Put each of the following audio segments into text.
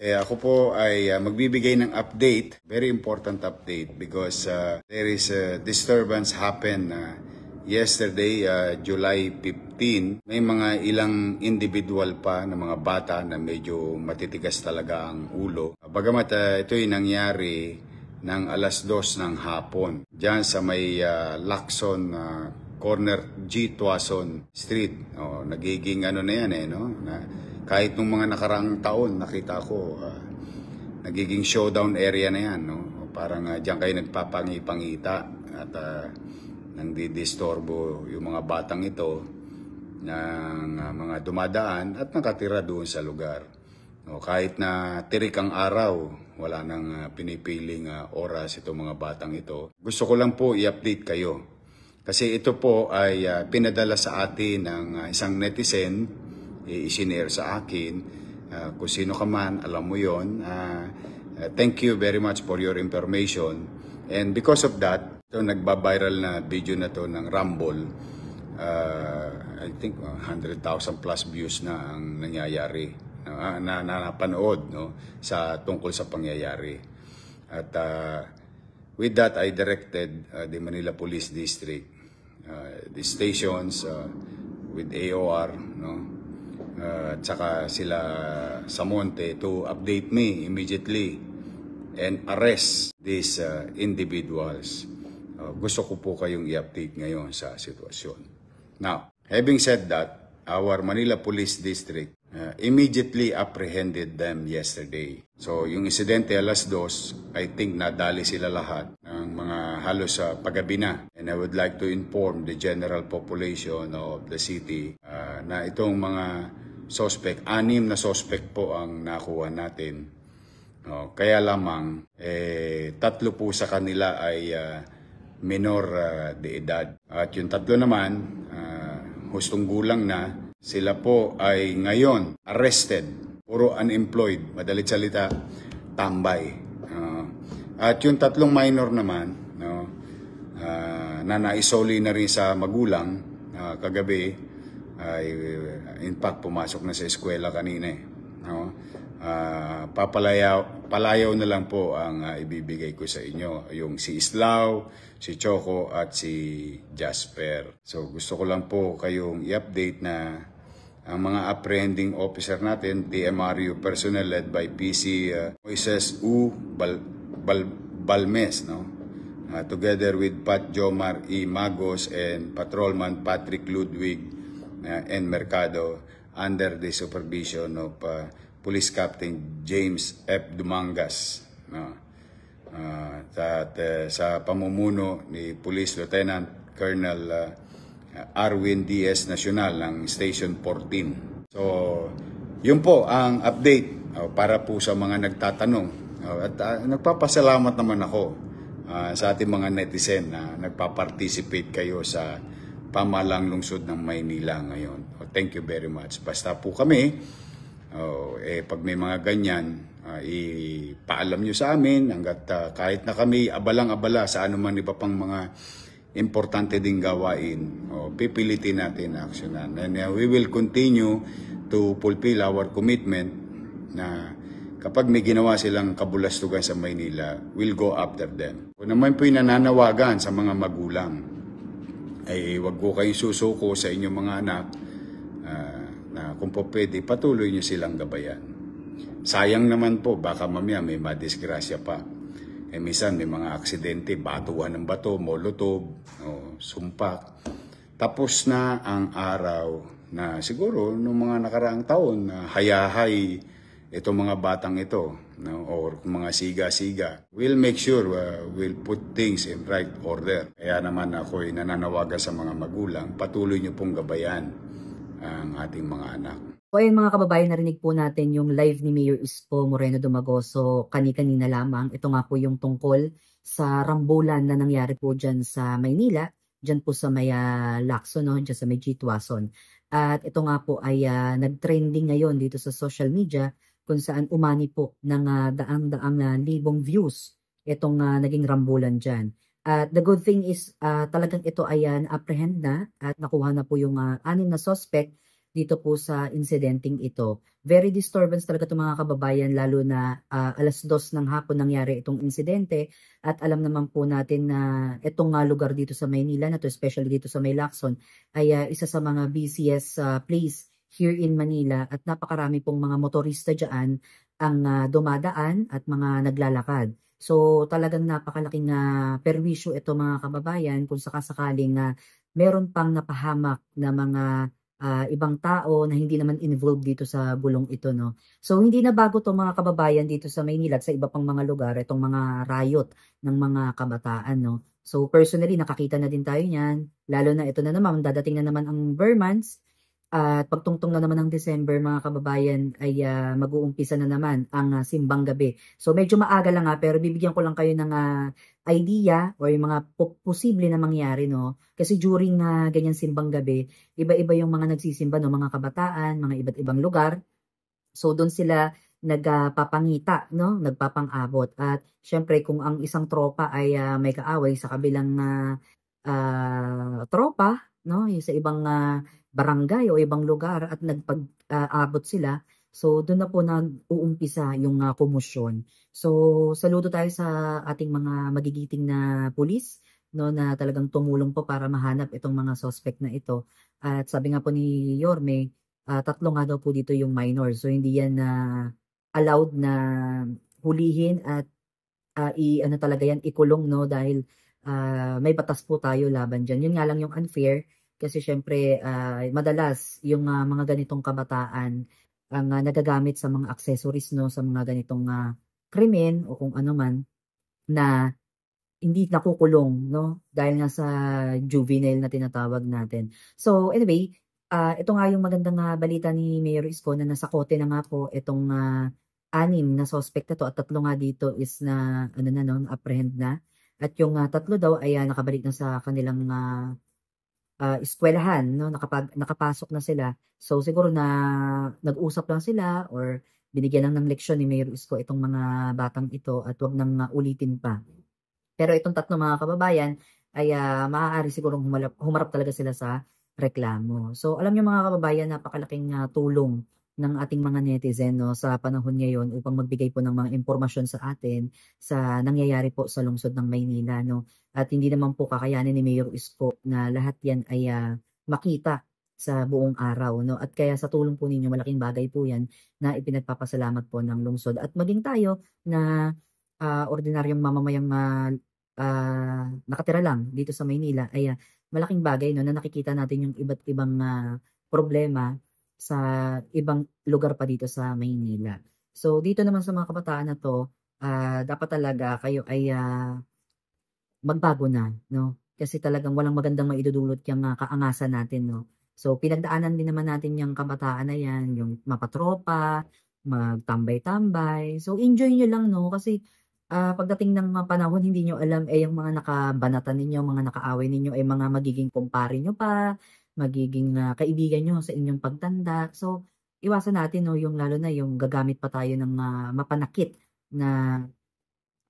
Ako po ay magbibigay ng update, very important update because there is a disturbance happen yesterday, July 15. May mga ilang individual pa na mga bata na medyo matitigas talaga ang ulo. Bagamat ito ay nangyari ng alas 2 ng hapon diyan sa may Lacson corner G. Tuason Street. Nagiging ano na yan no? Kahit nung mga nakaraang taon, nakita ko, nagiging showdown area na yan. No? Parang diyan kayo nagpapangipangita at nangdidistorbo yung mga batang ito ng mga dumadaan at nakatira doon sa lugar. No, kahit na tirik ang araw, wala nang pinipiling oras itong mga batang ito. Gusto ko lang po i-update kayo. Kasi ito po ay pinadala sa atin ng isang netizen, isinare sa akin. Kung sino ka man, alam mo yon. Thank you very much for your information. And because of that, ito nagba-viral na video na to ng Rumble. I think 100,000 plus views na ang nangyayari na napanood no, sa tungkol sa pangyayari. At with that, I directed the Manila Police District, the stations with AOR, no, at saka sila sa Monte to update me immediately and arrest these individuals. Gusto ko po kayong i-update ngayon sa sitwasyon. Now, having said that, our Manila Police District immediately apprehended them yesterday. So, yung insidente alas 2, I think nadali sila lahat ng mga halos sa paggabi na. And I would like to inform the general population of the city na itong mga suspect, 6 na suspect po ang nakuha natin. Kaya lamang, 3 po sa kanila ay minor de edad. At yung 3 naman, hustong gulang na, sila po ay ngayon arrested, puro unemployed, madalit salita, tambay. At yung 3 minor naman, na naisoli na rin sa magulang kagabi, ay in fact pumasok na sa eskwela kanina palayaw na lang po ang ibibigay ko sa inyo, yung si Islao, si Choco at si Jasper. So gusto ko lang po kayong i-update na ang mga apprehending officer natin, DMRU personnel led by PC Moises U. Balmes, no? Together with Pat Jomar E. Magos and Patrolman Patrick Ludwig and Mercado under the supervision of Police Captain James F. Dumangas. Sa pamumuno ni Police Lieutenant Colonel Arwin D.S. Nacional ng Station 14. So, yun po ang update para po sa mga nagtatanong. At nagpapasalamat naman ako sa ating mga netizen na nagpa-participate kayo sa pamahalang lungsod ng Maynila ngayon. Thank you very much. Basta po kami, pag may mga ganyan, ipaalam nyo sa amin hanggat kahit na kami abalang-abala sa anuman iba pang mga importante ding gawain, pipilitin natin aksyonan. And we will continue to fulfill our commitment na kapag may ginawa silang kabulastugan sa Maynila, we'll go after them. Kung naman po'y nananawagan sa mga magulang, ay wag ko kayong susuko sa inyong mga anak na kung po pwede, patuloy nyo silang gabayan. Sayang naman po, baka mamaya may madisgrasya pa. Minsan may mga aksidente, batuhan ng bato, molotov, sumpak. Tapos na ang araw na siguro noong mga nakaraang taon na hayahay itong mga batang ito, or mga siga-siga. We'll make sure we'll put things in right order. Kaya naman ako'y nananawagan sa mga magulang, patuloy niyo pong gabayan ang ating mga anak. So ayun mga kababayan, narinig po natin yung live ni Mayor Isko Moreno Dumagoso kani-kanina lamang. Ito nga po yung tungkol sa rambulan na nangyari po dyan sa Maynila, dyan po sa may Lacson, dyan sa may G. Tuason. At ito nga po ay nag-trending ngayon dito sa social media kung saan umani po ng daang-daang na libong views itong naging rambulan dyan. At the good thing is talagang ito ay na-apprehend na at nakuha na po yung 6 na suspect dito po sa insidenteng ito. Very disturbance talaga 'tong mga kababayan lalo na 2:00 ng hapon nangyari itong insidente at alam naman po natin na itong lugar dito sa Maynila na 'to, especially dito sa May Lacson, ay isa sa mga busiest place here in Manila at napakarami pong mga motorista diyan ang dumadaan at mga naglalakad. So talagang napakalaking perwisyo ito mga kababayan kung sakasakaling meron pang napahamak na mga ibang tao na hindi naman involved dito sa gulong ito, no? So hindi na bago 'tong mga kababayan dito sa Maynila at sa iba pang mga lugar itong mga riot ng mga kabataan, no? So personally nakakita na din tayo niyan, lalo na ito na naman dadating na naman ang Burmans at pagtungtong na naman ng December mga kababayan ay mag-uumpisa na naman ang simbang gabi. So medyo maaga lang pero bibigyan ko lang kayo ng idea or yung mga posible na mangyari, no? Kasi during ganyan simbang gabi, iba-iba yung mga nagsisimba, no? Mga kabataan, mga iba't ibang lugar. So doon sila nagpapangita, no? Nagpapang-abot. At syempre kung ang isang tropa ay may kaaway sa kabilang tropa, no? Yung sa ibang barangay o ibang lugar at nagpag-abot sila. So doon na po nag-uumpisa yung komosyon. So saludo tayo sa ating mga magigiting na pulis, no, na talagang tumulong po para mahanap itong mga suspect na ito. At sabi nga po ni Yorme, 3 nga daw po dito yung minor. So hindi yan allowed na hulihin at ano talaga yan, ikulong, no, dahil may batas po tayo laban diyan. Yun nga lang yung unfair kasi syempre madalas yung mga ganitong kabataan ang nagagamit sa mga accessories, no, sa mga ganitong krimen o kung ano man na hindi nakukulong, no, dahil nga sa juvenile na tinatawag natin. So anyway, ito nga yung magandang balita ni Mayor Isko na nasa kote na nga po itong 6 na suspect na 'to at 3 nga dito is na ano na, no, apprehend na. At yung 3 daw ay nakabalik na sa kanilang eskwelahan, no, nakapasok na sila. So siguro na nag-usap lang sila or binigyan lang ng leksyon ni Mayor Isko itong mga batang ito at wag nang ulitin pa. Pero itong 3 mga kababayan ay maaari sigurong humarap talaga sila sa reklamo. So alam niyo mga kababayan, napakalaking tulong ng ating mga netizen, no, sa panahon ngayon upang magbigay po ng mga impormasyon sa atin sa nangyayari po sa lungsod ng Maynila, no. At hindi naman po kakayanin ni Mayor Isko na lahat 'yan ay makita sa buong araw, no. At kaya sa tulong po ninyo malaking bagay po 'yan na ipinagpapasalamat po ng lungsod at maging tayo na ordinaryong mamamayang nakatira lang dito sa Maynila ay malaking bagay, no, na nakikita natin yung iba't ibang problema sa ibang lugar pa dito sa Maynila. So dito naman sa mga kabataan na 'to, dapat talaga kayo ay magbago na, no? Kasi talagang walang magandang maidudulot yang kaangasan natin, no? So pinagdaanan din naman natin yang kabataan na yan, yung mapatropa, magtambay-tambay. So enjoy niyo lang, no? Kasi pagdating ng mga panahon hindi niyo alam yung mga nakabanatan ninyo, mga nakaaway ninyo ay mga magiging kumpare niyo pa, magiging kaibigan niyo sa inyong pagtanda. So iwasan natin, no, yung lalo na yung gagamit pa tayo ng mapanakit na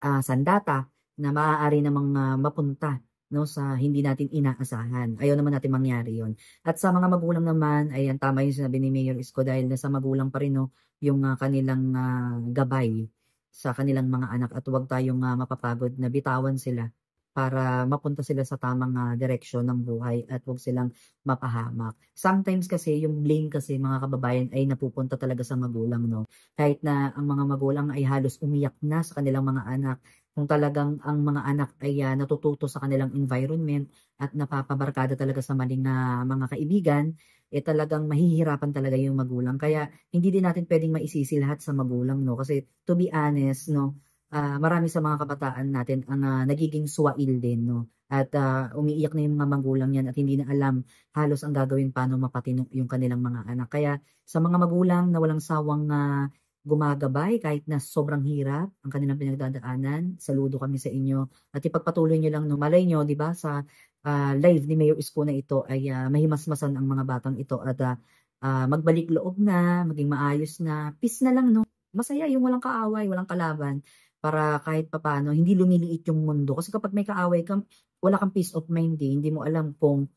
sandata na maaari namang mapunta, no, sa hindi natin inaasahan. Ayaw naman natin mangyari 'yon. At sa mga magulang naman, ayan tama yung sinabi ni Mayor Isko dahil nasa magulang pa rin, no, yung kanilang gabay sa kanilang mga anak at huwag tayong mapapagod na bitawan sila para mapunta sila sa tamang direksyon ng buhay at huwag silang mapahamak. Sometimes kasi yung blame kasi mga kababayan ay napupunta talaga sa magulang, no. Kahit na ang mga magulang ay halos umiyak na sa kanilang mga anak, kung talagang ang mga anak ay natututo sa kanilang environment at napapabarkada talaga sa maling mga kaibigan, talagang mahihirapan talaga yung magulang. Kaya hindi din natin pwedeng maisisi lahat sa magulang, no. Kasi to be honest, no, marami sa mga kabataan natin ang nagiging suwail din, no. At umiiyak na yung mga magulang yan at hindi na alam halos ang gagawin paano mapatino yung kanilang mga anak. Kaya sa mga magulang na walang sawang gumagabay kahit na sobrang hirap ang kanilang pinagdadaanan, saludo kami sa inyo at ipagpatuloy niyo lang, no. Malay niyo, 'di ba, sa live ni Mayor Isko na ito ay mahimasmasan ang mga batang ito at magbalik loob na, maging maayos na, peace na lang, no. Masaya yung walang kaaway, walang kalaban para kahit papaano hindi lumiliit yung mundo. Kasi kapag may kaaway ka, wala kang peace of mind, hindi mo alam kung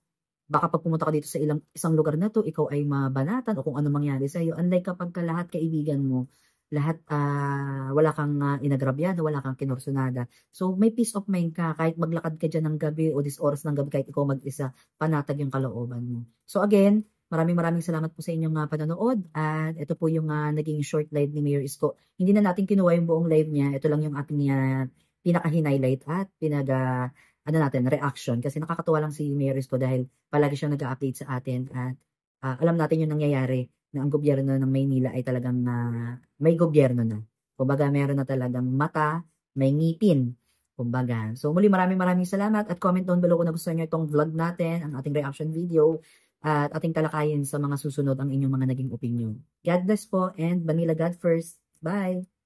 baka pag pumunta ka dito sa isang lugar na 'to, ikaw ay mabanatan o kung ano mangyari sa'yo. Unlike kapagka lahat kaibigan mo, lahat, wala kang, inagrabyado, wala kang kinorsunada. So, may peace of mind ka kahit maglakad ka diyan ng gabi o this oras ng gabi kahit ikaw mag-isa, panatag yung kalooban mo. So again, maraming salamat po sa inyong, panonood at ito po yung, naging short live ni Mayor Isko. Hindi na natin kinuha yung buong live niya, ito lang yung ating, pinaka-highlight at ano natin, reaction. Kasi nakakatuwa lang si Mayor Isko dahil palagi siyang nag-a-update sa atin at alam natin yung nangyayari na ang gobyerno ng Maynila ay talagang may gobyerno na. Kumbaga meron na talagang mata, may ngipin. Kumbaga. So muli maraming salamat at comment down below kung nagustuhan niyo itong vlog natin, ang ating reaction video at ating talakayin sa mga susunod ang inyong mga naging opinion. God bless po and Manila God first. Bye!